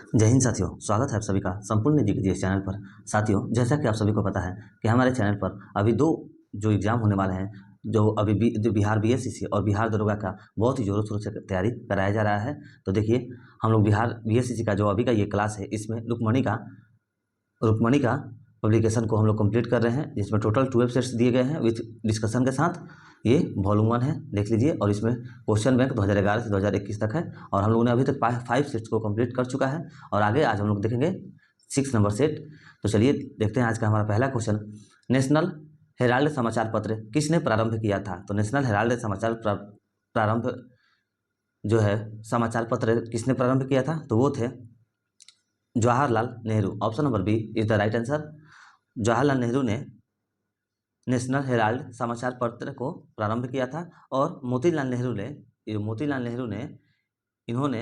जय हिंद साथियों, स्वागत है आप सभी का संपूर्ण जीके चैनल पर। साथियों, जैसा कि आप सभी को पता है कि हमारे चैनल पर अभी दो जो एग्ज़ाम होने वाले हैं, जो अभी जो बिहार बीएससीसी और बिहार दरोगा का बहुत ही ज़ोरों शोरों से तैयारी कराया जा रहा है। तो देखिए, हम लोग बिहार बीएससीसी का जो अभी का ये क्लास है, इसमें रुक्मणी का पब्लिकेशन को हम लोग कंप्लीट कर रहे हैं, जिसमें टोटल 12 सेट्स दिए गए हैं विथ डिस्कशन के साथ। ये वॉल्यूम 1 है, देख लीजिए। और इसमें क्वेश्चन बैंक 2011 से 2021 तक है, और हम लोगों ने अभी तक 5 सेट्स को कंप्लीट कर चुका है। और आगे आज हम लोग देखेंगे 6 नंबर सेट। तो चलिए देखते हैं आज का हमारा पहला क्वेश्चन। नेशनल हेराल्ड समाचार पत्र किसने प्रारंभ किया था? तो नेशनल हेराल्ड समाचार प्रारंभ जो है समाचार पत्र किसने प्रारंभ किया था? तो वो थे Jawaharlal Nehru. Option number B is the right answer. Jawaharlal Nehru ने नेशनल हेराल्ड समाचार पत्र को प्रारंभ किया था। और मोतीलाल नेहरू ने इन्होंने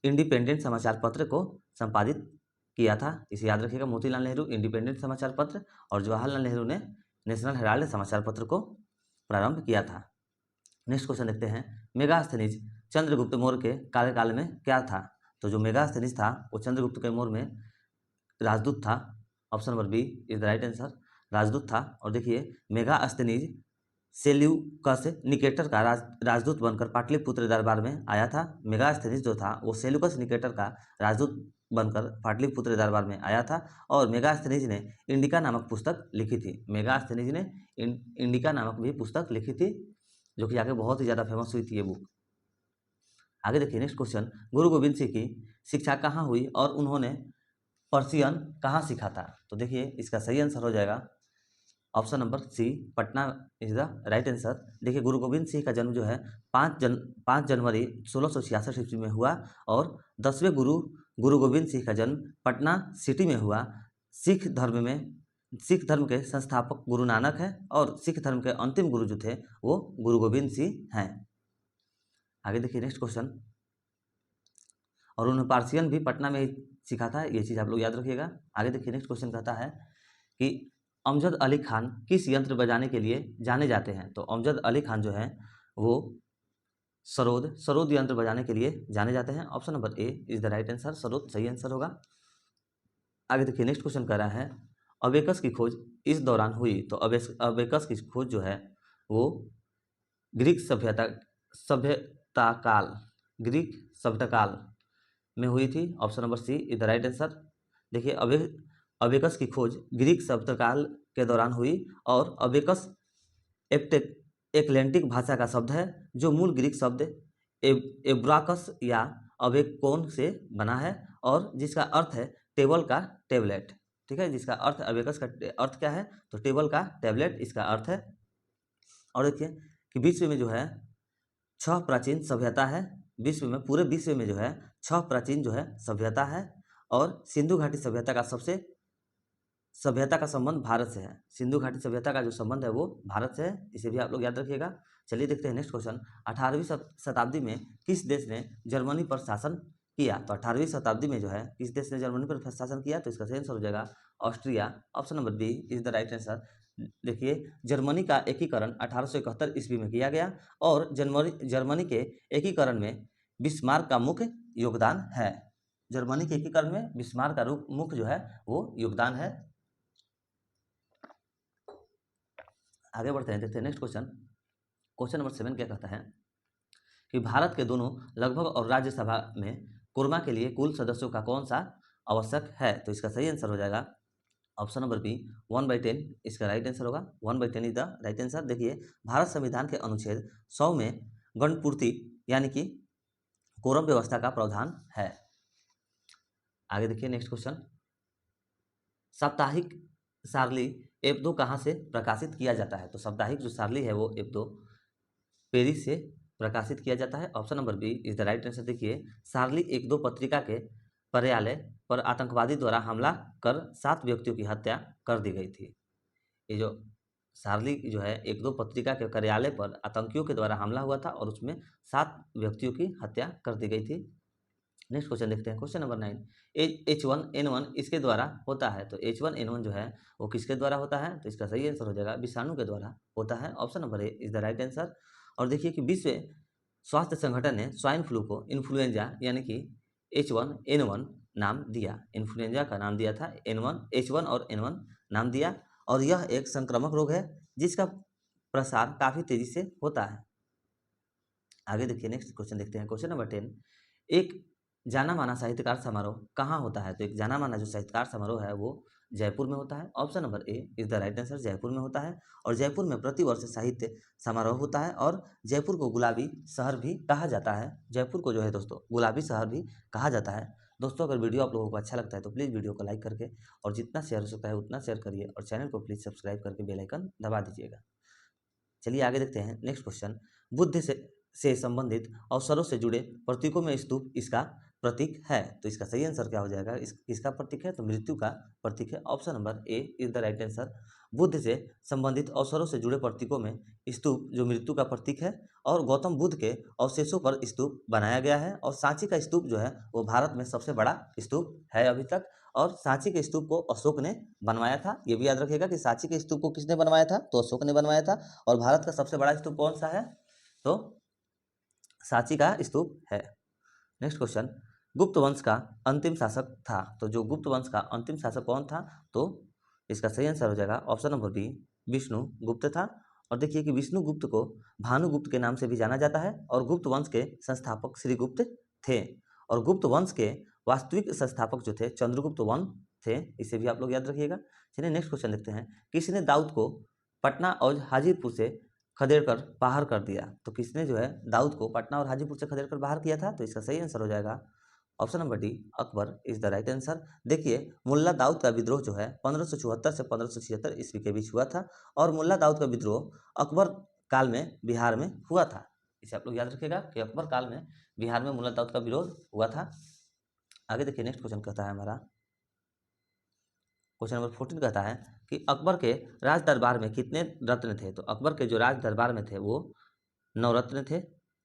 इंडिपेंडेंट समाचार पत्र को संपादित किया था। इसे याद रखिएगा, मोतीलाल नेहरू इंडिपेंडेंट समाचार पत्र और जवाहरलाल नेहरू ने नेशनल हेराल्ड समाचार पत्र को प्रारंभ किया था। नेक्स्ट क्वेश्चन देखते हैं। मेगास्थनीज चंद्रगुप्त मौर्य के कार्यकाल में क्या था? तो जो मेगास्थनीज था वो चंद्रगुप्त के मौर्य में राजदूत था। Option number B is the right answer, राजदूत था। और देखिए, मेगास्थनीज सेल्यूकस निकेटर का राजदूत बनकर पाटलिपुत्र दरबार में आया था। मेगास्थनीज जो था वो सेल्यूकस निकेटर का राजदूत बनकर पाटलिपुत्र दरबार में आया था। और मेगास्थनीज ने इंडिका नामक पुस्तक लिखी थी। मेगास्थनीज ने इंडिका नामक भी पुस्तक लिखी थी, जो कि आगे बहुत ही ज़्यादा फेमस हुई थी ये बुक। आगे देखिए नेक्स्ट क्वेश्चन। गुरु गोविंद सिंह की शिक्षा कहाँ हुई और उन्होंने पर्शियन कहाँ सीखा था? तो देखिए, इसका सही आंसर हो जाएगा option number C, Patna is the right answer. देखिए, गुरु गोविंद सिंह का जन्म जो है 5 जनवरी 1666 ईस्वी में हुआ। और 10वें गुरु गोविंद सिंह का जन्म पटना सिटी में हुआ। सिख धर्म के संस्थापक गुरु नानक है, और सिख धर्म के अंतिम गुरु जो थे वो गुरु गोविंद सिंह हैं। आगे देखिए नेक्स्ट क्वेश्चन। और उन्होंने पार्सियन भी पटना में ही सीखा था, ये चीज़ आप लोग याद रखिएगा। आगे देखिए नेक्स्ट क्वेश्चन कहता है कि अमजद अली खान किस यंत्र बजाने के लिए जाने जाते हैं? तो अमजद अली खान जो है वो सरोद यंत्र बजाने के लिए जाने जाते हैं। Option number A is the right answer, sarod सही आंसर होगा। आगे देखिए नेक्स्ट क्वेश्चन कह रहा है अबेकस की खोज इस दौरान हुई। तो अबेकस की खोज जो है वो ग्रीक सभ्यता काल में हुई थी। Option number C is the right answer. देखिए, अबेकस की खोज ग्रीक सभ्यता काल के दौरान हुई। और अबेकस एटलेंटिक भाषा का शब्द है, जो मूल ग्रीक शब्द एब्राकस या अबेकोन से बना है, और जिसका अर्थ है टेबल का टेबलेट। ठीक है, जिसका अर्थ अबेकस का अर्थ क्या है? तो टेबल का टेबलेट इसका अर्थ है। और देखिए कि विश्व में जो है 6 प्राचीन सभ्यता है। पूरे विश्व में जो है 6 प्राचीन जो है सभ्यता है। और सिंधु घाटी सभ्यता का संबंध भारत से है। सिंधु घाटी सभ्यता का जो संबंध है वो भारत से है, इसे भी आप लोग याद रखिएगा। चलिए देखते हैं नेक्स्ट क्वेश्चन। 18वीं शताब्दी में किस देश ने जर्मनी पर शासन किया? तो 18वीं शताब्दी में जो है किस देश ने जर्मनी पर शासन किया? तो इसका सही आंसर हो जाएगा Austria. Option number B is the right answer. देखिए, जर्मनी का एकीकरण 1871 ईस्वी में किया गया। और जर्मनी के एकीकरण में बिस्मार्क का मुख्य योगदान है। जर्मनी के एकीकरण में बिस्मार्क का मुख्य जो है वो योगदान है। आगे बढ़ते हैं, देखते हैं नेक्स्ट क्वेश्चन। क्वेश्चन नंबर 7 क्या कहता है कि भारत के दोनों लगभग और राज्यसभा में कोरमा के लिए कुल सदस्यों का कौन सा आवश्यक है? तो इसका सही आंसर हो जाएगा ऑप्शन नंबर बी 1/10 इसका राइट आंसर होगा। 1/10 इज द राइट आंसर। देखिए, भारत संविधान के अनुच्छेद 100 में गणपूर्ति यानी कि कोरम व्यवस्था का प्रावधान है। आगे देखिए नेक्स्ट क्वेश्चन। साप्ताहिक सारली एप्दो कहाँ से प्रकाशित किया जाता है? तो साप्ताहिक जो सारली है वो एप्दो पेरिस से प्रकाशित किया जाता है। Option number B is the right answer. देखिए, सारली एक दो पत्रिका के कार्यालय पर आतंकवादी द्वारा हमला कर 7 व्यक्तियों की हत्या कर दी गई थी। ये जो सारली जो है एक दो पत्रिका के कार्यालय पर आतंकियों के द्वारा हमला हुआ था, और उसमें 7 व्यक्तियों की हत्या कर दी गई थी। नेक्स्ट क्वेश्चन देखते हैं, क्वेश्चन नंबर 9। H1N1 इसके द्वारा होता है। तो H1N1 जो है वो किसके द्वारा होता है? तो इसका सही आंसर हो जाएगा विषाणु के द्वारा होता है। Option number A is the right answer. और देखिए कि विश्व स्वास्थ्य संगठन ने स्वाइन फ्लू को इन्फ्लुएंजा यानी कि H1N1 नाम दिया, इन्फ्लुएंजा का नाम दिया था N1 H1 और N1 नाम दिया। और यह एक संक्रामक रोग है जिसका प्रसार काफ़ी तेजी से होता है। आगे देखिए, नेक्स्ट क्वेश्चन देखते हैं। क्वेश्चन नंबर 10, एक जाना माना साहित्यकार समारोह कहाँ होता है? तो एक जाना माना जो साहित्यकार समारोह है वो जयपुर में होता है। Option number A is the right answer, Jaipur में होता है। और जयपुर में प्रतिवर्ष साहित्य समारोह होता है। और जयपुर को गुलाबी शहर भी कहा जाता है। जयपुर को जो है दोस्तों गुलाबी शहर भी कहा जाता है। दोस्तों अगर वीडियो आप लोगों को अच्छा लगता है तो प्लीज़ वीडियो को लाइक करके और जितना शेयर हो सकता है उतना शेयर करिए और चैनल को प्लीज़ सब्सक्राइब करके बेल आइकन दबा दीजिएगा। चलिए आगे देखते हैं। नेक्स्ट क्वेश्चन, बुद्ध से संबंधित अवसरों से जुड़े प्रतीकों में स्तूप इसका प्रतीक है। तो इसका सही आंसर क्या हो जाएगा? इसका प्रतीक है तो मृत्यु का प्रतीक है। Option number A is the right answer. Buddha से संबंधित अवसरों से जुड़े प्रतीकों में स्तूप जो मृत्यु का प्रतीक है और गौतम बुद्ध के अवशेषों पर स्तूप बनाया गया है। और सांची का स्तूप जो है वो भारत में सबसे बड़ा स्तूप है अभी तक। और सांची के स्तूप को अशोक ने बनवाया था। ये भी याद रखिएगा कि सांची के स्तूप को किसने बनवाया था? तो अशोक ने बनवाया था। और भारत का सबसे बड़ा स्तूप कौन सा है? तो सांची का स्तूप है। नेक्स्ट क्वेश्चन, गुप्त वंश का अंतिम शासक था। तो जो गुप्त वंश का अंतिम शासक कौन था? तो इसका सही आंसर हो जाएगा ऑप्शन नंबर बी, विष्णु गुप्त था। और देखिए कि विष्णु गुप्त को भानुगुप्त के नाम से भी जाना जाता है। और गुप्त वंश के संस्थापक श्रीगुप्त थे। और गुप्त वंश के वास्तविक संस्थापक जो थे चंद्रगुप्त वन थे। इसे भी आप लोग याद रखिएगा। चलिए नेक्स्ट क्वेश्चन देखते हैं। किसने दाऊद को पटना और हाजीपुर से खदेड़कर बाहर कर दिया? तो किसने जो है दाऊद को पटना और हाजीपुर से खदेड़कर बाहर किया था? तो इसका सही आंसर हो जाएगा option number D, Akbar is the right answer. देखिए मुल्ला दाऊद का विद्रोह जो है 1574 से 1576 ईस्वी के बीच हुआ था। और मुल्ला दाऊद का विद्रोह अकबर काल में बिहार में हुआ था। इसे आप लोग याद रखिएगा कि अकबर काल में बिहार में मुल्ला दाऊद का विरोध हुआ था। आगे देखिए, नेक्स्ट क्वेश्चन कहता है हमारा, क्वेश्चन नंबर 14 कहता है कि अकबर के राज दरबार में कितने रत्न थे? तो अकबर के जो राज दरबार में थे वो 9 रत्न थे।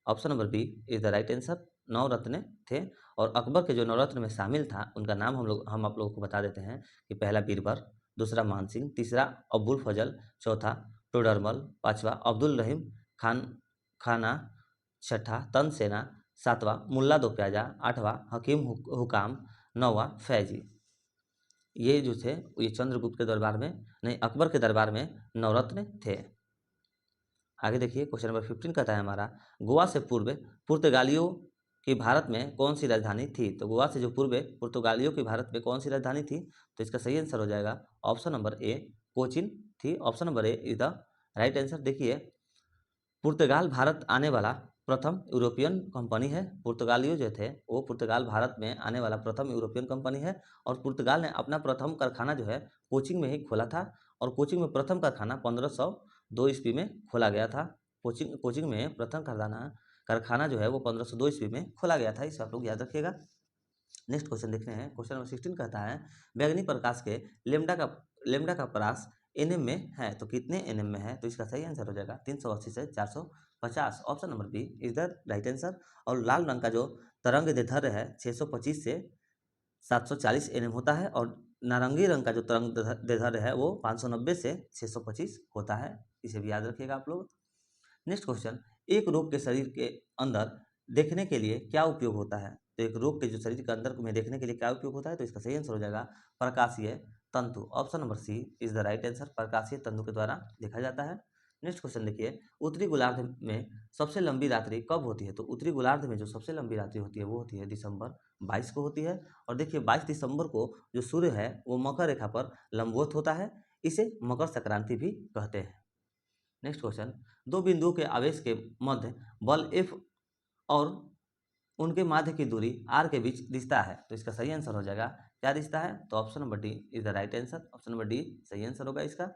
Option number B is the right answer, 9 रत्न थे। और अकबर के जो 9 रत्न में शामिल था उनका नाम हम आप लोगों को बता देते हैं कि पहला बीरबल, दूसरा मानसिंह, तीसरा अब्बुल फजल, चौथा टोडरमल, पांचवा अब्दुल रहीम खान खाना, छठा तनसेना, सातवां मुल्ला दो प्याजा, आठवां हकीम हुकाम, नौवां फैजी। ये जो थे ये चंद्रगुप्त के दरबार में नहीं अकबर के दरबार में नवरत्न थे। आगे देखिए, क्वेश्चन नंबर 15 कहता है हमारा, गोवा से पूर्व पुर्तगालियों की भारत में कौन सी राजधानी थी? तो गोवा से जो पूर्व पुर्तगालियों की भारत में कौन सी राजधानी थी? तो इसका सही आंसर हो जाएगा ऑप्शन नंबर ए, कोचिन थी। Option number A is the right answer. देखिए पुर्तगाल भारत आने वाला प्रथम यूरोपियन कंपनी है। पुर्तगालियों जो थे वो पुर्तगाल भारत में आने वाला प्रथम यूरोपियन कंपनी है। और पुर्तगाल ने अपना प्रथम कारखाना जो है कोचिंग में ही खोला था। और कोचिंग में प्रथम कारखाना 1502 ईस्वी में खोला गया था। कोचिंग में प्रथम कारखाना जो है वो 1502 ईस्वी में खोला गया था। इसे आप लोग याद रखिएगा। नेक्स्ट क्वेश्चन देखते हैं। क्वेश्चन नंबर 16 कहता है, बैगनी प्रकाश के लेमडा का परास एनएम में है। तो कितने एनएम में है? तो इसका सही आंसर हो जाएगा 380 से 450। Option number B is the right answer. और लाल रंग का जो तरंग दैर्ध्य है 625 से 740 एनएम होता है। और नारंगी रंग का जो तरंग दैर्ध्य है वो 590 से 625 होता है। इसे भी याद रखिएगा आप लोग। नेक्स्ट क्वेश्चन, एक रोग के शरीर के अंदर देखने के लिए क्या उपयोग होता है? तो एक रोग के जो शरीर के अंदर में देखने के लिए क्या उपयोग होता है? तो इसका सही आंसर हो जाएगा प्रकाशीय तंतु। Option number C is the right answer. प्रकाशीय तंतु के द्वारा देखा जाता है। नेक्स्ट क्वेश्चन देखिए, उत्तरी गोलार्ध में सबसे लंबी रात्रि कब होती है? तो उत्तरी गोलार्ध में जो सबसे लंबी रात्रि होती है वो होती है दिसंबर 22 को होती है। और देखिए 22 दिसंबर को जो सूर्य है वो मकर रेखा पर लंबवत होता है। इसे मकर संक्रांति भी कहते हैं। नेक्स्ट क्वेश्चन, दो बिंदुओं के आवेश के मध्य बल F और उनके माध्य की दूरी r के बीच रिश्ता है। तो इसका सही आंसर हो जाएगा क्या रिश्ता है? तो option number D is the right answer. Option number D सही आंसर होगा इसका।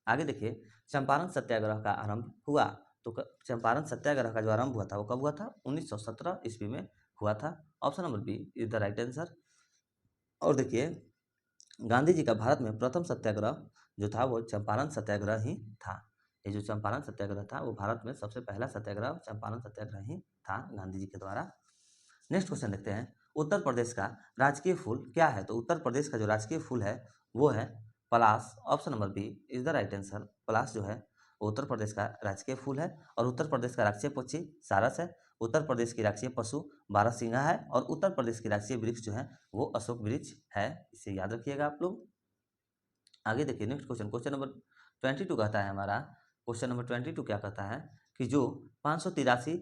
आगे देखिए, चंपारण सत्याग्रह का आरंभ हुआ। तो चंपारण सत्याग्रह का जो आरंभ हुआ था वो कब हुआ था? 1917 ईस्वी में हुआ था। Option number B is the right answer. और देखिए गांधी जी का भारत में प्रथम सत्याग्रह जो था वो चंपारण सत्याग्रह ही था। ये जो चंपारण सत्याग्रह था वो भारत में सबसे पहला सत्याग्रह चंपारण सत्याग्रह ही था गांधी जी के द्वारा। नेक्स्ट क्वेश्चन देखते हैं, उत्तर प्रदेश का राजकीय फूल क्या है? तो उत्तर प्रदेश का जो राजकीय फूल है वो है पलाश। Option number B is the right answer. पलाश जो है वो उत्तर प्रदेश का राजकीय फूल है। और उत्तर प्रदेश का राष्ट्रीय पक्षी सारस है। उत्तर प्रदेश की राष्ट्रीय पशु बारहसिंगा है और उत्तर प्रदेश की राष्ट्रीय वृक्ष जो है वो अशोक वृक्ष है, इसे याद रखिएगा आप लोग। आगे देखिए नेक्स्ट क्वेश्चन, क्वेश्चन नंबर 22 कहता है हमारा, क्वेश्चन नंबर 22 क्या कहता है कि जो 583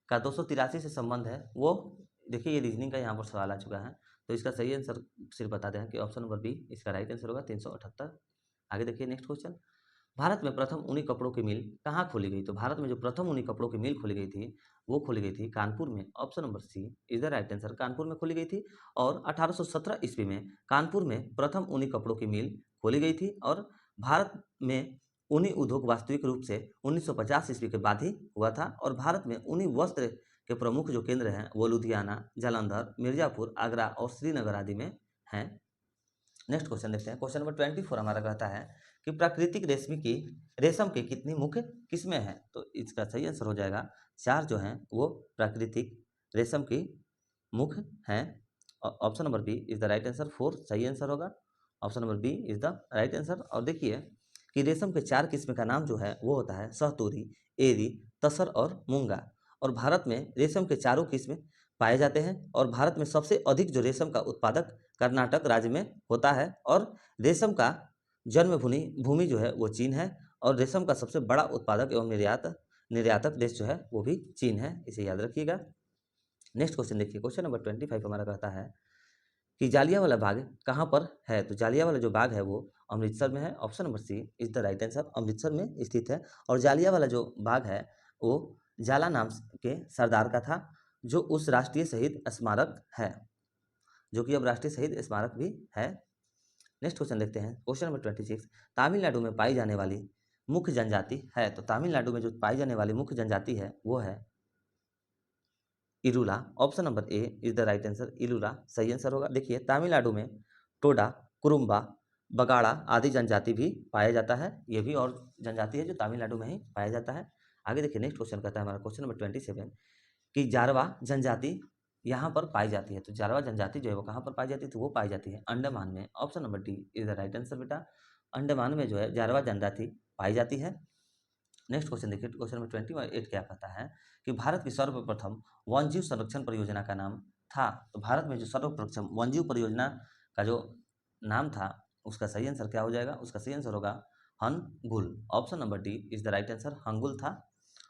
का 283 से संबंध है वो, देखिए ये रीजनिंग का यहाँ पर सवाल आ चुका है, तो इसका सही आंसर सिर्फ बताते हैं कि ऑप्शन नंबर बी इसका राइट आंसर होगा 378। आगे देखिए नेक्स्ट क्वेश्चन, भारत में प्रथम ऊनी कपड़ों की मिल कहाँ खोली गई? तो भारत में जो प्रथम ऊनी कपड़ों की मिल खोली गई थी वो खोली गई थी कानपुर में, option number C is the right answer, Kanpur में खोली गई थी। और 1817 ईस्वी में कानपुर में प्रथम ऊनी कपड़ों की मिल खोली गई थी और भारत में ऊनी उद्योग वास्तविक रूप से 1950 ईस्वी के बाद ही हुआ था। और भारत में ऊनी वस्त्र के प्रमुख जो केंद्र हैं वो लुधियाना, जालंधर, मिर्जापुर, आगरा और श्रीनगर आदि में हैं। नेक्स्ट क्वेश्चन देखते हैं, क्वेश्चन नंबर 24 हमारा कहता है कि प्राकृतिक रेशम के कितनी मुख्य किस्में हैं? तो इसका सही आंसर हो जाएगा 4 जो हैं वो प्राकृतिक रेशम की मुख्य हैं। Option number B is the right answer, 4 सही आंसर होगा, option number B is the right answer. और देखिए कि रेशम के 4 किस्म का नाम जो है वो होता है सहतूरी, एरी, तसर और मूंगा। और भारत में रेशम के चारों किस्म पाए जाते हैं और भारत में सबसे अधिक जो रेशम का उत्पादक कर्नाटक राज्य में होता है और रेशम का जन्मभूमि भूमि जो है वो चीन है और रेशम का सबसे बड़ा उत्पादक एवं निर्यातक देश जो है वो भी चीन है, इसे याद रखिएगा। नेक्स्ट क्वेश्चन देखिए, क्वेश्चन नंबर 25 हमारा कहता है कि जालियांवाला बाग कहाँ पर है? तो जालियांवाला जो बाग है वो अमृतसर में है, option number C is the right answer, Amritsar में स्थित है। और जालियांवाला जो बाग है वो जाला नाम के सरदार का था जो उस राष्ट्रीय शहीद स्मारक है, जो कि अब राष्ट्रीय शहीद स्मारक भी है। नेक्स्ट क्वेश्चन देखते हैं, क्वेश्चन नंबर 26, तमिलनाडु में पाई जाने वाली मुख्य जनजाति है? तो तमिलनाडु में जो पाई जाने वाली मुख्य जनजाति है वो है Irula, option number A is the right answer, Irula सही आंसर होगा। देखिए तमिलनाडु में टोडा, कुरुम्बा, बगाड़ा आदि जनजाति भी पाया जाता है, ये भी और जनजाति है जो तमिलनाडु में ही पाया जाता है। आगे देखिए नेक्स्ट क्वेश्चन कहता है हमारा क्वेश्चन नंबर 27 कि जारवा जनजाति यहाँ पर पाई जाती है। तो जारवा जनजाति जो है वो कहाँ पर पाई जाती है? तो वो पाई जाती है अंडमान में, option number D is the right answer बेटा, अंडमान में जो है जारवा जनजाति पाई जाती है। नेक्स्ट क्वेश्चन देखिए, क्वेश्चन नंबर 28 क्या कहता है कि भारत की सर्वप्रथम वन्यजीव संरक्षण परियोजना का नाम था? तो भारत में जो सर्वप्रथम वन्यजीव परियोजना का जो नाम था उसका सही आंसर क्या हो जाएगा? उसका सही आंसर होगा hangul, option number D is the right answer, hangul था।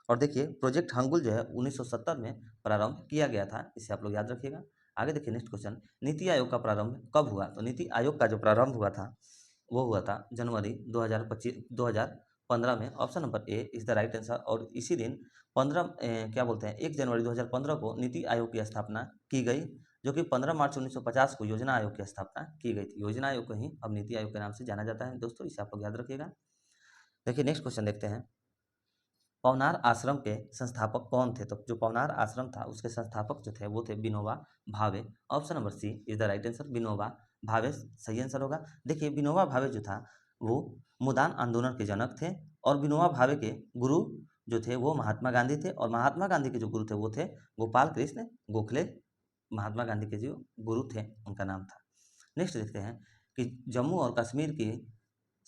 और देखिए प्रोजेक्ट हंगुल जो है 1970 में प्रारंभ किया गया था, इसे आप लोग याद रखिएगा। आगे देखिए नेक्स्ट क्वेश्चन, नीति आयोग का प्रारंभ कब हुआ? तो नीति आयोग का जो प्रारंभ हुआ था वो हुआ था जनवरी 2015 में, option number A is the right answer. और इसी दिन 1 जनवरी 2015 को नीति आयोग की स्थापना की गई, जो कि 15 मार्च 1950 को योजना आयोग की स्थापना की गई थी। योजना आयोग को ही अब नीति आयोग के नाम से जाना जाता है दोस्तों, इसे आप लोग याद रखिएगा। देखिए नेक्स्ट क्वेश्चन देखते हैं, पवनार आश्रम के संस्थापक कौन थे? तो जो पवनार आश्रम था उसके संस्थापक जो थे वो थे Vinoba Bhave, option number C is the right answer, Vinoba Bhave सही आंसर होगा। देखिए विनोबा भावे जो था वो मुदान आंदोलन के जनक थे और विनोबा भावे के गुरु जो थे वो महात्मा गांधी थे और महात्मा गांधी के जो गुरु थे वो थे गोपाल कृष्ण गोखले, महात्मा गांधी के जो गुरु थे उनका नाम था। नेक्स्ट देखते हैं कि जम्मू और कश्मीर की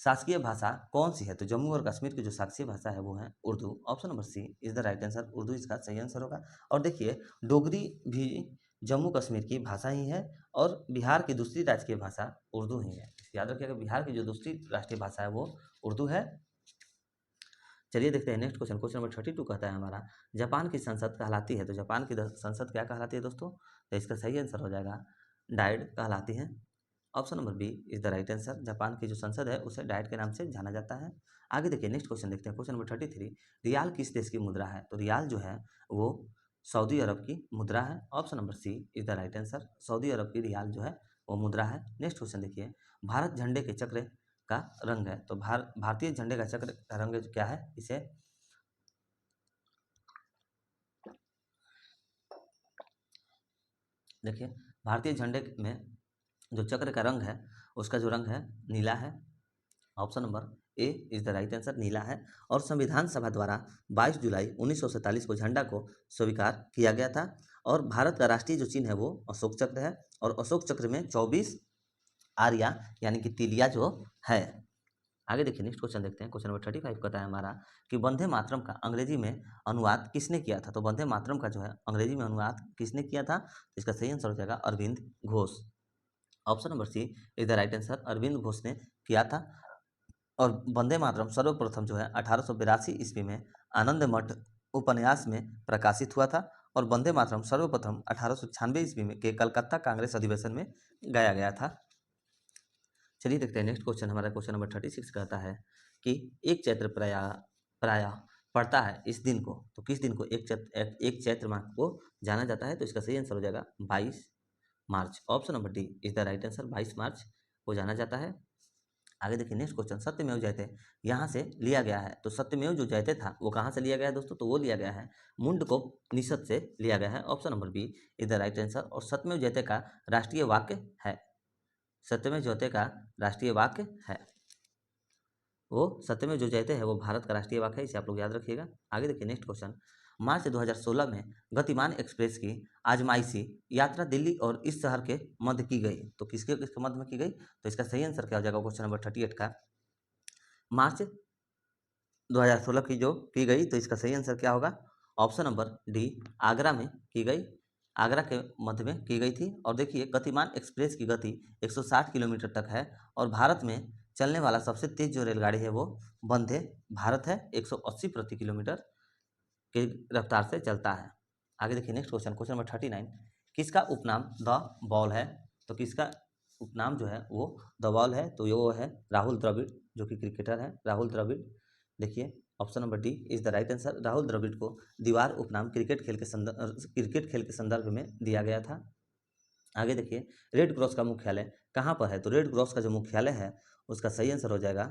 शासकीय भाषा कौन सी है? तो जम्मू और कश्मीर की जो शासकीय भाषा है वो है Urdu, option number C is the right answer, Urdu इसका सही आंसर होगा। और देखिए डोगरी भी जम्मू कश्मीर की भाषा ही है और बिहार की दूसरी राजकीय भाषा उर्दू ही है, याद रखिएगा बिहार की जो दूसरी राष्ट्रीय भाषा है वो उर्दू है। चलिए देखते हैं नेक्स्ट क्वेश्चन, क्वेश्चन नंबर 32 कहता है हमारा, जापान की संसद कहलाती है? तो जापान की संसद क्या कहलाती है दोस्तों? तो इसका सही आंसर हो जाएगा डाइड कहलाती है, option number B is the right answer, Japan की जो संसद है उसे डाइट के नाम से जाना जाता है। आगे देखिए नेक्स्ट क्वेश्चन देखते हैं, क्वेश्चन नंबर 33, रियाल किस देश की मुद्रा है? तो रियाल जो है वो सऊदी अरब की मुद्रा है, option number C is the right answer, सऊदी अरब की रियाल जो है वो मुद्रा है। नेक्स्ट क्वेश्चन देखिए, भारत झंडे के चक्र का रंग है? तो भारतीय झंडे का चक्र का रंग क्या है? इसे देखिए भारतीय झंडे में जो चक्र का रंग है उसका जो रंग है नीला है, option number A is the right answer, नीला है। और संविधान सभा द्वारा 22 जुलाई 1947 को झंडा को स्वीकार किया गया था और भारत का राष्ट्रीय जो चिन्ह है वो अशोक चक्र है और अशोक चक्र में 24 आर्या यानी कि तिलिया जो है। आगे देखिए नेक्स्ट क्वेश्चन देखते हैं। क्वेश्चन नंबर 35 कहता है हमारा कि वंदे मातरम का अंग्रेजी में अनुवाद किसने किया था। तो वंदे मातरम का जो है अंग्रेजी में अनुवाद किसने किया था, तो इसका सही आंसर हो जाएगा Arvind Ghosh. Option number C is the right answer, Arvind Ghosh ने किया था। और वंदे मातरम सर्वप्रथम जो है 1882 ईस्वी में आनंद मठ उपन्यास में प्रकाशित हुआ था। और वंदे मातरम सर्वप्रथम 1896 ईस्वी में के कलकत्ता कांग्रेस अधिवेशन में गाया गया था। चलिए देखते हैं नेक्स्ट क्वेश्चन। हमारा क्वेश्चन नंबर 36 कहता है कि एक चैत्र प्रायः पड़ता है इस दिन को, तो किस दिन को एक चैत्र माह को जाना जाता है, तो इसका सही आंसर हो जाएगा 22 March. Option number D is the right answer, 22 March को जाना जाता है। आगे देखिए नेक्स्ट क्वेश्चन, सत्यमेव जयते यहाँ से लिया गया है। तो सत्यमेव जो जयते था वो कहाँ से लिया गया है दोस्तों, तो वो लिया गया है मुंडकोपनिषद से लिया गया है। Option number B is the right answer. और सत्यमेव जयते का राष्ट्रीय वाक्य है, सत्यमेव जयते का राष्ट्रीय वाक्य है वो सत्यमेव जो जयते है वो भारत का राष्ट्रीय वाक्य है, इसे आप लोग याद रखिएगा। आगे देखिए नेक्स्ट क्वेश्चन, मार्च 2016 में गतिमान एक्सप्रेस की आजमाइशी यात्रा दिल्ली और इस शहर के मध्य की गई। तो किसके किसके मध्य में की गई, तो इसका सही आंसर क्या हो जाएगा क्वेश्चन नंबर 38 का, मार्च 2016 की जो की गई, तो इसका सही आंसर क्या होगा, ऑप्शन नंबर डी आगरा में की गई, आगरा के मध्य में की गई थी। और देखिए गतिमान एक्सप्रेस की गति 160 किलोमीटर तक है और भारत में चलने वाला सबसे तेज जो रेलगाड़ी है वो वंदे भारत है, 180 प्रति किलोमीटर की रफ्तार से चलता है। आगे देखिए नेक्स्ट क्वेश्चन, क्वेश्चन नंबर 39, किसका उपनाम द बॉल है। तो किसका उपनाम जो है वो द बॉल है, तो वो है राहुल द्रविड़, जो कि क्रिकेटर है राहुल द्रविड़। देखिए option number D is the right answer, Rahul Dravid को दीवार उपनाम क्रिकेट खेल के संदर्भ में दिया गया था। आगे देखिए रेड क्रॉस का मुख्यालय कहाँ पर है, तो रेड क्रॉस का जो मुख्यालय है उसका सही आंसर हो जाएगा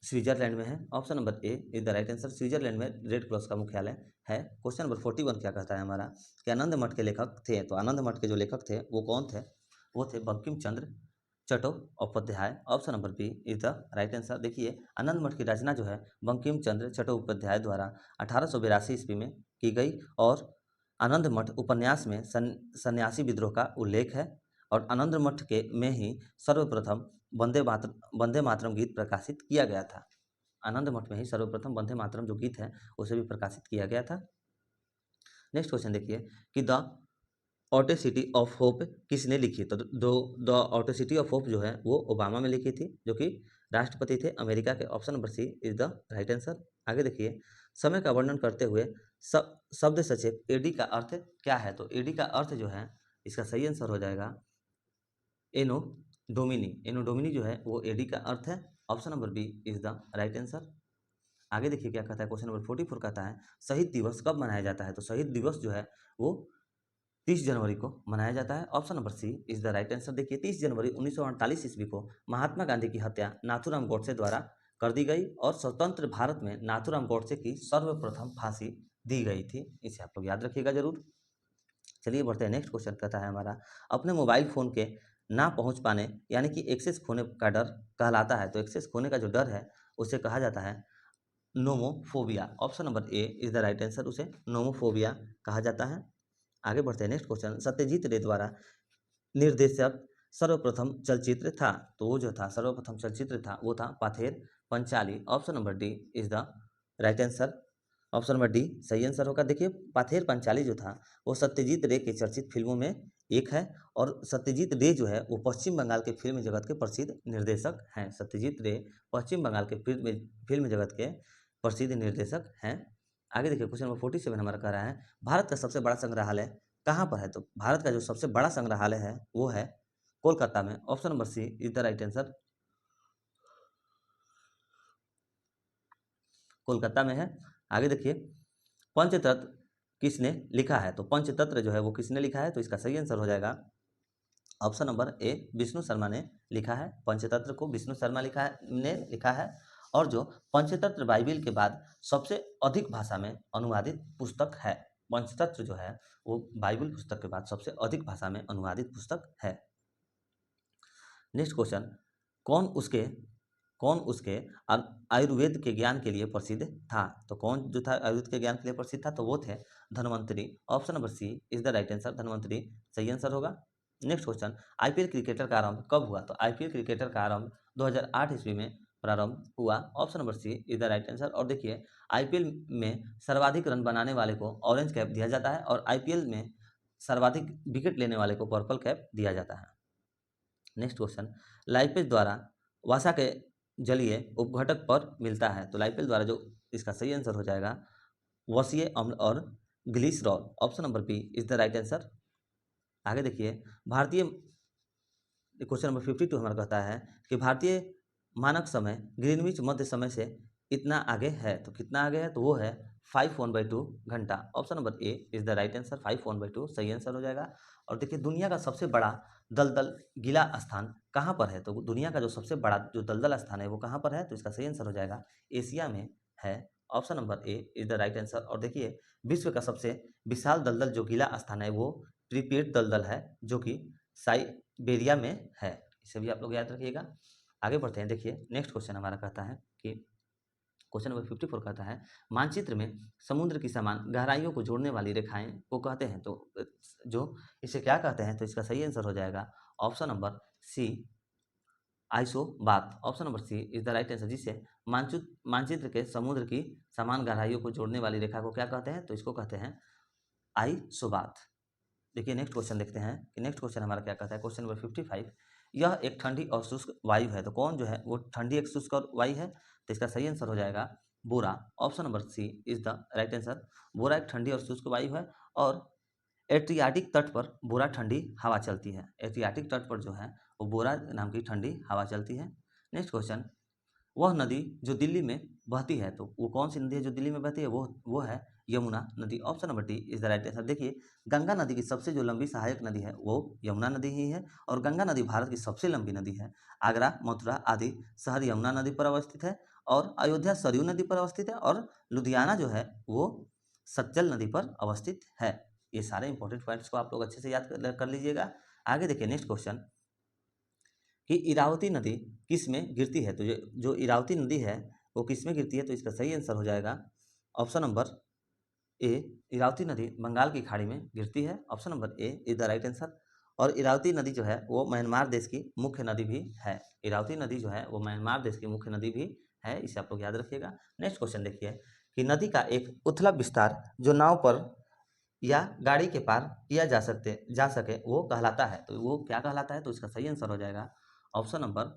स्विट्जरलैंड में है। Option number A is the right answer, Switzerland में रेड क्रॉस का मुख्यालय है। क्वेश्चन नंबर 41 क्या कहता है हमारा कि आनंद मठ के लेखक थे, तो आनंद मठ के जो लेखक थे वो कौन थे, वो थे Bankim Chandra Chattopadhyay. Option number B is the right answer. देखिए आनंद मठ की रचना जो है बंकिम चंद्र चट्टोपाध्याय द्वारा 1882 ईस्वी में की गई और आनंद मठ उपन्यास में सन्यासी विद्रोह का उल्लेख है। और आनंद मठ के में ही सर्वप्रथम वंदे मातरम गीत प्रकाशित किया गया था। आनंद मठ में ही सर्वप्रथम वंदे मातरम जो गीत है उसे भी प्रकाशित किया गया था। नेक्स्ट क्वेश्चन देखिए कि द ऑटेसिटी ऑफ होप किसने लिखी, तो द ऑटेसिटी ऑफ होप जो है वो ओबामा में लिखी थी, जो कि राष्ट्रपति थे अमेरिका के। Option number C is the right answer. आगे देखिए समय का वर्णन करते हुए शब्द सचेत एडी का अर्थ क्या है, तो एडी का अर्थ जो है इसका सही आंसर हो जाएगा एनो डोमिनी। एनो डोमिनी जो है वो एडी का अर्थ है। Option number B is the right answer. आगे देखिए क्या कहता है, क्वेश्चन नंबर 44 कहता है शहीद दिवस कब मनाया जाता है, तो शहीद दिवस जो है वो 30 जनवरी को मनाया जाता है। Option number C is the right answer. देखिए 30 जनवरी 1948 ईस्वी को महात्मा गांधी की हत्या नाथूराम गोडसे द्वारा कर दी गई और स्वतंत्र भारत में नाथूराम गोडसे की सर्वप्रथम फांसी दी गई थी, इसे आप लोग याद रखिएगा जरूर। चलिए बढ़ते हैं, नेक्स्ट क्वेश्चन कहता है हमारा अपने मोबाइल फोन के ना पहुंच पाने यानी कि एक्सेस खोने का डर कहलाता है, तो एक्सेस खोने का जो डर है उसे कहा जाता है nomophobia. Option number A is the right answer, उसे नोमोफोबिया कहा जाता है। आगे बढ़ते हैं, नेक्स्ट क्वेश्चन सत्यजीत रे द्वारा निर्देशक सर्वप्रथम चलचित्र था, तो वो जो था सर्वप्रथम चलचित्र था वो था Pather Panchali. Option number D is the right answer. Option number D सही आंसर होगा। देखिए पाथेर पंचाली जो था वो सत्यजीत रे के चर्चित फिल्मों में एक है और सत्यजीत रे जो है वो पश्चिम बंगाल के फिल्म जगत के प्रसिद्ध निर्देशक हैं। सत्यजीत रे पश्चिम बंगाल के फिल्म जगत के प्रसिद्ध निर्देशक हैं। आगे देखिए क्वेश्चन नंबर 47 हमारा कह रहा है भारत का सबसे बड़ा संग्रहालय कहाँ पर है, तो भारत का जो सबसे बड़ा संग्रहालय है वो है कोलकाता में। Option number C is the right answer, Kolkata में है। आगे देखिए पंचतत्व किसने लिखा है, तो पंचतंत्र जो है वो किसने लिखा है, तो इसका सही आंसर हो जाएगा ऑप्शन नंबर ए विष्णु शर्मा ने लिखा है। पंचतंत्र को विष्णु शर्मा ने लिखा है। और जो पंचतंत्र बाइबिल के बाद सबसे अधिक भाषा में अनुवादित पुस्तक है, पंचतंत्र जो है वो बाइबिल पुस्तक के बाद सबसे अधिक भाषा में अनुवादित पुस्तक है। नेक्स्ट क्वेश्चन कौन उसके आयुर्वेद के ज्ञान के लिए प्रसिद्ध था, तो कौन जो था आयुर्वेद के ज्ञान के लिए प्रसिद्ध था, तो वो थे Dhanvantari. Option number C is the right answer, Dhanvantari सही आंसर होगा। नेक्स्ट क्वेश्चन आईपीएल क्रिकेटर का आरंभ कब हुआ, तो आईपीएल क्रिकेटर का आरंभ 2008 ईस्वी में प्रारंभ हुआ। Option number C is the right answer. और देखिए आईपीएल में सर्वाधिक रन बनाने वाले को ऑरेंज कैप दिया जाता है और आईपीएल में सर्वाधिक विकेट लेने वाले को पर्पल कैप दिया जाता है। नेक्स्ट क्वेश्चन, लाइपेज द्वारा वसा के जलीय उपघटक पर मिलता है। तो लाइपेज द्वारा जो इसका सही आंसर हो जाएगा वसीय अम्ल और glycerol. Option number B is the right answer. आगे देखिए भारतीय क्वेश्चन नंबर 52 हमारा कहता है कि भारतीय मानक समय ग्रीनविच मध्य समय से इतना आगे है। तो कितना आगे है? तो वो है 5/1/2 घंटा। Option number A is the right answer. 5/1/2 सही आंसर हो जाएगा। और देखिए दुनिया का सबसे बड़ा दलदल गीला स्थान कहाँ पर है? तो दुनिया का जो सबसे बड़ा जो दलदल स्थान है वो कहाँ पर है? तो इसका सही आंसर हो जाएगा एशिया में है। Option number A is the right answer. और देखिए विश्व का सबसे विशाल दलदल जो गीला स्थान है वो प्रीपेड दलदल है जो कि साइबेरिया में है। इसे भी आप लोग याद रखिएगा। आगे बढ़ते हैं। देखिए नेक्स्ट क्वेश्चन हमारा कहता है कि क्वेश्चन नंबर 54 कहता है मानचित्र में समुद्र की समान गहराइयों को जोड़ने वाली रेखाएं को कहते हैं। तो जो इसे क्या कहते हैं? तो इसका सही आंसर हो जाएगा option number C isobath. Option number C is the right answer. जिसे मानचित्र के समुद्र की समान गहराइयों को जोड़ने वाली रेखा को क्या कहते हैं? तो इसको कहते हैं आइसोबाथ। देखिए नेक्स्ट क्वेश्चन देखते हैं कि नेक्स्ट क्वेश्चन हमारा क्या कहता है। क्वेश्चन नंबर 55, यह एक ठंडी और शुष्क वायु है। तो कौन जो है वो ठंडी एक शुष्क और वायु है? तो इसका सही आंसर हो जाएगा bora. Option number C is the right answer. Bora एक ठंडी और शुष्क वायु है और एड्रियाटिक तट पर बोरा ठंडी हवा चलती है। एड्रियाटिक तट पर जो है वो बोरा नाम की ठंडी हवा चलती है। नेक्स्ट क्वेश्चन, वह नदी जो दिल्ली में बहती है। तो वो कौन सी नदी है जो दिल्ली में बहती है? वो है यमुना नदी। Option number D is the right answer. देखिए गंगा नदी की सबसे जो लंबी सहायक नदी है वो यमुना नदी ही है और गंगा नदी भारत की सबसे लंबी नदी है। आगरा मथुरा आदि शहर यमुना नदी पर अवस्थित है और अयोध्या सरयू नदी पर अवस्थित है और लुधियाना जो है वो सतलज नदी पर अवस्थित है। ये सारे इंपॉर्टेंट पॉइंट्स को आप लोग अच्छे से याद कर लीजिएगा। आगे देखिए नेक्स्ट क्वेश्चन कि इरावती नदी किस में गिरती है। तो जो इरावती नदी है वो किस में गिरती है? तो इसका सही आंसर हो जाएगा ऑप्शन नंबर ए इरावती नदी बंगाल की खाड़ी में गिरती है। Option number A is the right answer. और इरावती नदी जो है वो म्यांमार देश की मुख्य नदी भी है। इरावती नदी जो है वो म्यांमार देश की मुख्य नदी भी है। इसे आप लोग याद रखिएगा। नेक्स्ट क्वेश्चन देखिए कि नदी का एक उथला विस्तार जो नाव पर या गाड़ी के पार किया जा सके वो कहलाता है। तो वो क्या कहलाता है? तो इसका सही आंसर हो जाएगा option number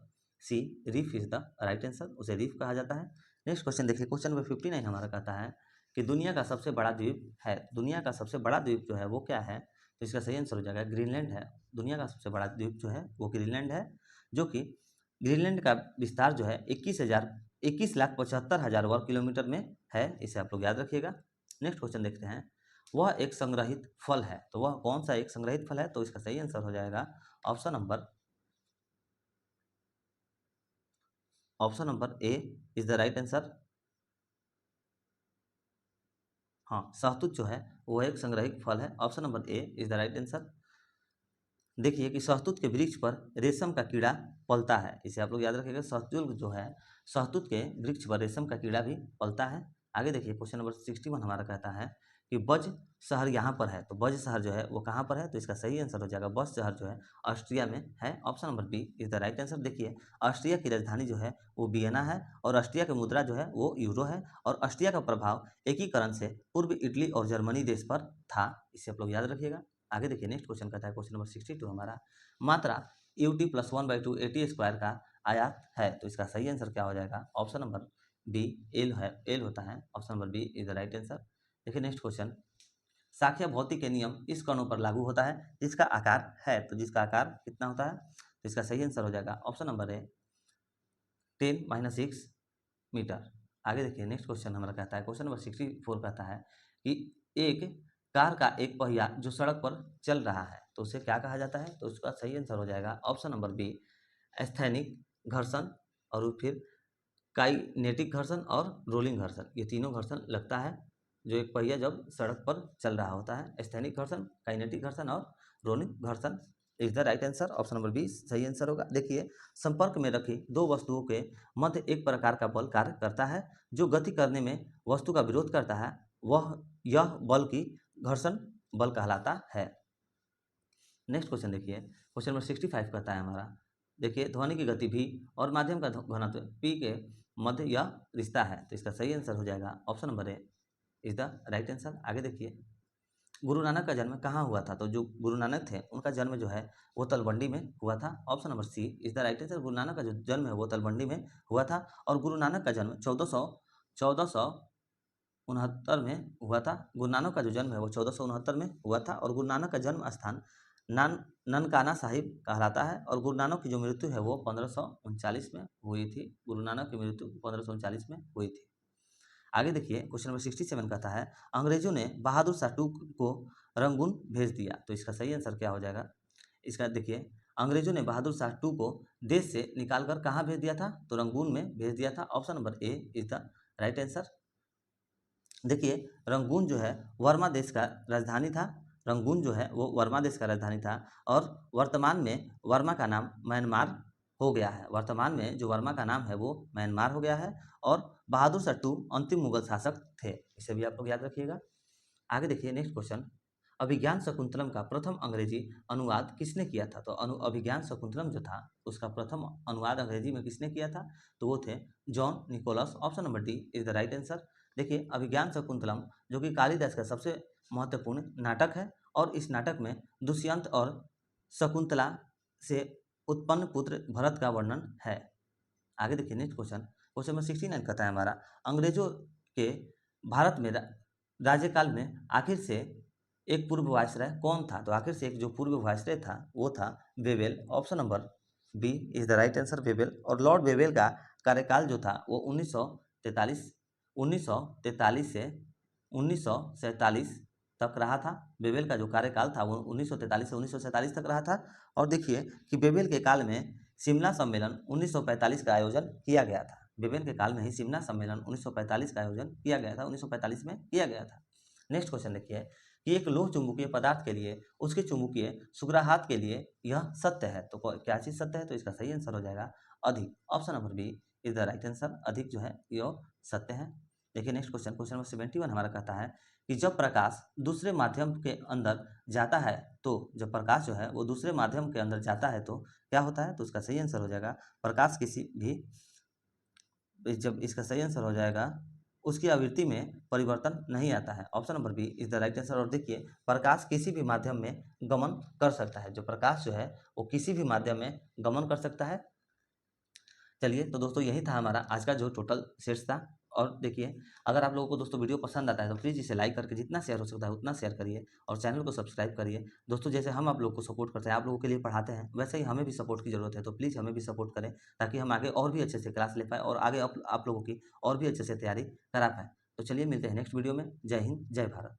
C reef is the right answer. उसे रीफ कहा जाता है। नेक्स्ट क्वेश्चन देखिए क्वेश्चन नंबर 59 हमारा कहता है कि दुनिया का सबसे बड़ा द्वीप है। दुनिया का सबसे बड़ा द्वीप जो है वो क्या है? तो इसका सही आंसर हो जाएगा ग्रीनलैंड है। दुनिया का सबसे बड़ा द्वीप जो है वो ग्रीनलैंड है जो कि ग्रीनलैंड का विस्तार जो है 21,75,000 वर्ग किलोमीटर में है। इसे आप लोग याद रखिएगा। नेक्स्ट क्वेश्चन देखते हैं वह एक संग्रहित फल है। तो वह कौन सा एक संग्रहित फल है? तो इसका सही आंसर हो जाएगा option number A is the right answer. हाँ शहतूत जो है वो एक संग्रहित फल है। Option number A is the right answer. देखिए कि शहतूत के वृक्ष पर रेशम का कीड़ा पलता है। इसे आप लोग याद रखिएगा। शहतूत जो है शहतूत के वृक्ष पर रेशम का कीड़ा भी पलता है। आगे देखिए क्वेश्चन नंबर 61 हमारा कहता है कि बज शहर यहाँ पर है। तो बज शहर जो है वो कहाँ पर है? तो इसका सही आंसर हो जाएगा बज शहर जो है ऑस्ट्रिया में है। Option number B is the right answer. देखिए ऑस्ट्रिया की राजधानी जो है वो वियना है और ऑस्ट्रिया की मुद्रा जो है वो यूरो है और ऑस्ट्रिया का प्रभाव एकीकरण से पूर्व इटली और जर्मनी देश पर था। इसे आप लोग याद रखिएगा। आगे देखिए नेक्स्ट क्वेश्चन कहता है क्वेश्चन नंबर 62 हमारा मात्रा ut + 1/2 at² का आयात है। तो इसका सही आंसर क्या हो जाएगा? ऑप्शन नंबर बी एल है, एल होता है। Option number B is the right answer. देखिए नेक्स्ट क्वेश्चन साख्य भौतिक के नियम इस कणों पर लागू होता है जिसका आकार है। तो जिसका आकार कितना होता है? तो इसका सही आंसर हो जाएगा ऑप्शन नंबर ए 10 - 6 मीटर। आगे देखिए नेक्स्ट क्वेश्चन हमारा कहता है क्वेश्चन नंबर 64 कहता है कि एक कार का एक पहिया जो सड़क पर चल रहा है तो उसे क्या कहा जाता है? तो उसका सही आंसर हो जाएगा ऑप्शन नंबर बी स्थैनिक घर्षण और फिर काइनेटिक घर्षण और रोलिंग घर्षण। ये तीनों घर्षण लगता है जो एक पहिया जब सड़क पर चल रहा होता है। स्थैनिक घर्षण, काइनेटिक घर्षण और रोलिंग घर्षण is the right answer. Option number B सही आंसर होगा। देखिए संपर्क में रखी दो वस्तुओं के मध्य एक प्रकार का बल कार्य करता है जो गति करने में वस्तु का विरोध करता है। यह बल की घर्षण बल कहलाता है। नेक्स्ट क्वेश्चन देखिए क्वेश्चन नंबर 65 कहता है हमारा देखिए ध्वनि की गति v और माध्यम का घनत्व p के मध्य यह रिश्ता है, तो इसका सही आंसर हो जाएगा option number A is the right answer. आगे देखिए गुरु नानक का जन्म कहाँ हुआ था, तो जो गुरु नानक थे उनका जन्म जो है वो तलवंडी में हुआ था, option number C is the right answer. Guru Nanak का जो जन्म है वो तलवंडी में हुआ था और गुरु नानक का जन्म 1469 में हुआ था। गुरु नानक का जो जन्म है वो 1469 में हुआ था और गुरु नानक का जन्म स्थान ननकाना साहिब कहलाता है और गुरु नानक की जो मृत्यु है वो 1539 में हुई थी। गुरु नानक की मृत्यु 1539 में हुई थी। आगे देखिए क्वेश्चन नंबर 67 कहता है अंग्रेजों ने बहादुर शाह टू को रंगून भेज दिया, तो इसका सही आंसर क्या हो जाएगा। इसका देखिए अंग्रेजों ने बहादुर शाह टू को देश से निकालकर कहाँ भेज दिया था, तो रंगून में भेज दिया था, option number A is the right answer. देखिए रंगून जो है वर्मा देश का राजधानी था, रंगून जो है वो वर्मा देश का राजधानी था और वर्तमान में वर्मा का नाम म्यांमार हो गया है। वर्तमान में जो वर्मा का नाम है वो म्यांमार हो गया है और बहादुर शाह टू अंतिम मुगल शासक थे, इसे भी आप लोग याद रखिएगा। आगे देखिए नेक्स्ट क्वेश्चन, अभिज्ञान शकुंतलम का प्रथम अंग्रेजी अनुवाद किसने किया था, तो अभिज्ञान शकुंतलम जो था उसका प्रथम अनुवाद अंग्रेजी में किसने किया था, तो वो थे John Nicholas, option number D is the right answer. देखिए अभिज्ञान शकुंतलम जो कि कालिदास का सबसे महत्वपूर्ण नाटक है और इस नाटक में दुष्यंत और शकुंतला से उत्पन्न पुत्र भरत का वर्णन है। आगे देखिए नेक्स्ट क्वेश्चन, क्वेश्चन नंबर 69 कहता है हमारा अंग्रेजों के भारत में राज्यकाल में आखिर से एक पूर्व वायसराय कौन था, तो आखिर से एक जो पूर्व वायसराय था वो था Wavell, option number B is the right answer Wavell. और लॉर्ड वेवेल का कार्यकाल जो था वो 1943 से 1947 तक रहा था। वेवेल का जो कार्यकाल था वो 1943 से 1947 तक रहा था। और देखिए कि वेवेल के काल में शिमला सम्मेलन 1945 का आयोजन किया गया था। वेवेल के काल में ही शिमला सम्मेलन 1945 का आयोजन किया गया था, 1945 में किया गया था। नेक्स्ट क्वेश्चन देखिए कि एक लोह चुंबकीय पदार्थ के लिए उसके चुंबकीय सुग्राहात के लिए यह सत्य है, तो क्या चीज सत्य है, तो इसका सही आंसर हो जाएगा अधिक, option number B is the right answer. अधिक जो है यह सत्य है। देखिए नेक्स्ट क्वेश्चन, क्वेश्चन नंबर 71 हमारा कहता है कि जब प्रकाश दूसरे माध्यम के अंदर जाता है, तो जब प्रकाश जो है वो दूसरे माध्यम के अंदर जाता है तो क्या होता है, तो उसका सही आंसर हो जाएगा प्रकाश किसी भी, जब इसका सही आंसर हो जाएगा उसकी आवृत्ति में परिवर्तन नहीं आता है, option number B is the right answer. और देखिए प्रकाश किसी भी माध्यम में गमन कर सकता है, जो प्रकाश जो है वो किसी भी माध्यम में गमन कर सकता है। चलिए तो दोस्तों यही था हमारा आज का जो टोटल सेट्स था। और देखिए अगर आप लोगों को दोस्तों वीडियो पसंद आता है तो प्लीज़ इसे लाइक करके जितना शेयर हो सकता है उतना शेयर करिए और चैनल को सब्सक्राइब करिए। दोस्तों जैसे हम आप लोग को सपोर्ट करते हैं, आप लोगों के लिए पढ़ाते हैं, वैसे ही हमें भी सपोर्ट की ज़रूरत है, तो प्लीज़ हमें भी सपोर्ट करें ताकि हम आगे और भी अच्छे से क्लास ले पाएँ और आगे आप लोगों की और भी अच्छे से तैयारी करा पाएँ। तो चलिए मिलते हैं नेक्स्ट वीडियो में। जय हिंद, जय भारत।